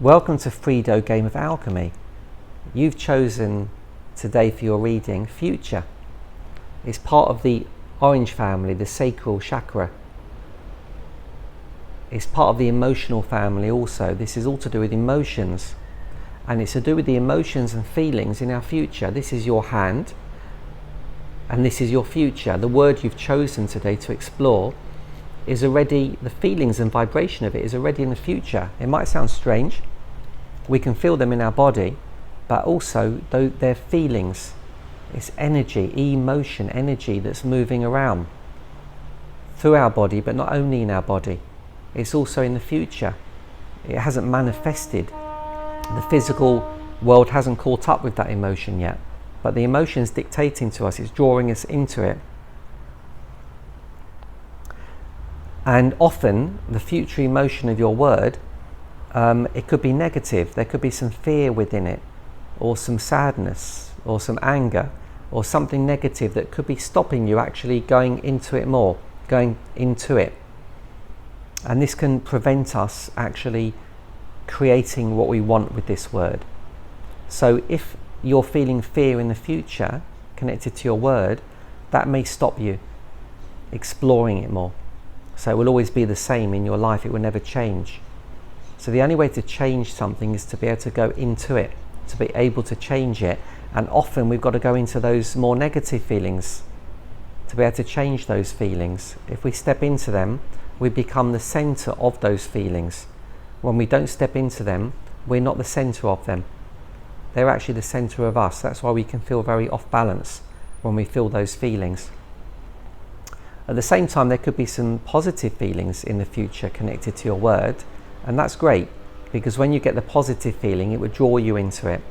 Welcome to Freedo Game of Alchemy. You've chosen today for your reading Future. It's part of the orange family, the sacral chakra. It's part of the emotional family also. This is all to do with emotions, and it's to do with the emotions and feelings in our future. This is your hand and this is your future. The word you've chosen today to explore is already, the feelings and vibration of it is already in the future. It might sound strange. We can feel them in our body, but also they're feelings. It's energy, emotion, energy that's moving around through our body, but not only in our body. It's also in the future. It hasn't manifested. The physical world hasn't caught up with that emotion yet, but the emotion's dictating to us. It's drawing us into it. And often the future emotion of your word, it could be negative. There could be some fear within it, or some sadness, or some anger, or something negative that could be stopping you actually going into it more, going into it. And this can prevent us actually creating what we want with this word. So if you're feeling fear in the future connected to your word, that may stop you exploring it more. So it will always be the same in your life. It will never change. So the only way to change something is to be able to go into it, to be able to change it. And often we've got to go into those more negative feelings to be able to change those feelings. If we step into them, we become the center of those feelings. When we don't step into them, we're not the center of them. They're actually the center of us. That's why we can feel very off balance when we feel those feelings. At the same time, there could be some positive feelings in the future connected to your word, and that's great, because when you get the positive feeling, it would draw you into it.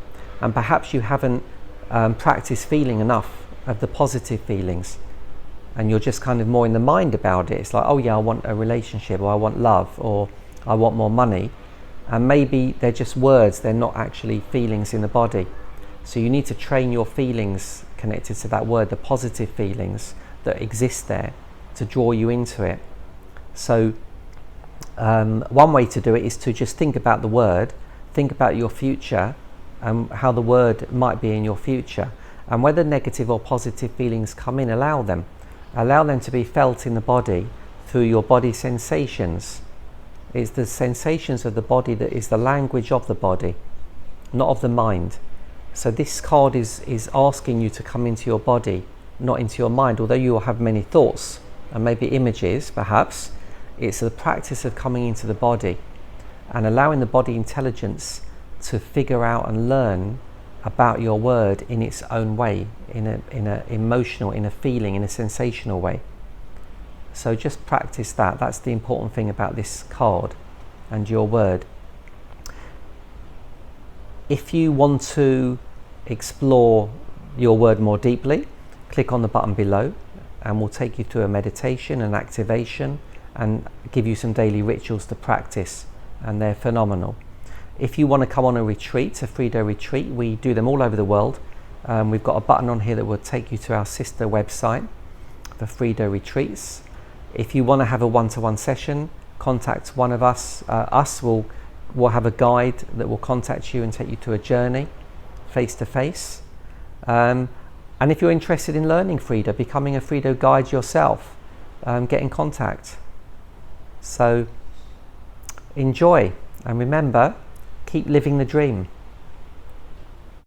And perhaps you haven't practiced feeling enough of the positive feelings, and you're just kind of more in the mind about it. It's like, oh yeah, I want a relationship, or I want love, or I want more money. And maybe they're just words, they're not actually feelings in the body. So you need to train your feelings connected to that word, the positive feelings that exist there, to draw you into it. So one way to do it is to just think about the word, think about your future, and how the word might be in your future, and whether negative or positive feelings come in, allow them to be felt in the body through your body sensations. It's the sensations of the body that is the language of the body, not of the mind. So this card is asking you to come into your body, not into your mind. Although you will have many thoughts and maybe images, perhaps, it's the practice of coming into the body and allowing the body intelligence to figure out and learn about your word in its own way, in a emotional, in a feeling, in a sensational way. So just practice that. That's the important thing about this card and your word. If you want to explore your word more deeply, click on the button below and we'll take you through a meditation and activation and give you some daily rituals to practice, and they're phenomenal. If you want to come on a retreat, a Freedo retreat, we do them all over the world. We've got a button on here that will take you to our sister website for Freedo retreats. If you want to have a one-to-one session, contact one of us. We'll have a guide that will contact you and take you to a journey face-to-face. And if you're interested in learning Freedo, becoming a Freedo guide yourself, get in contact. So enjoy, and remember, keep living the dream.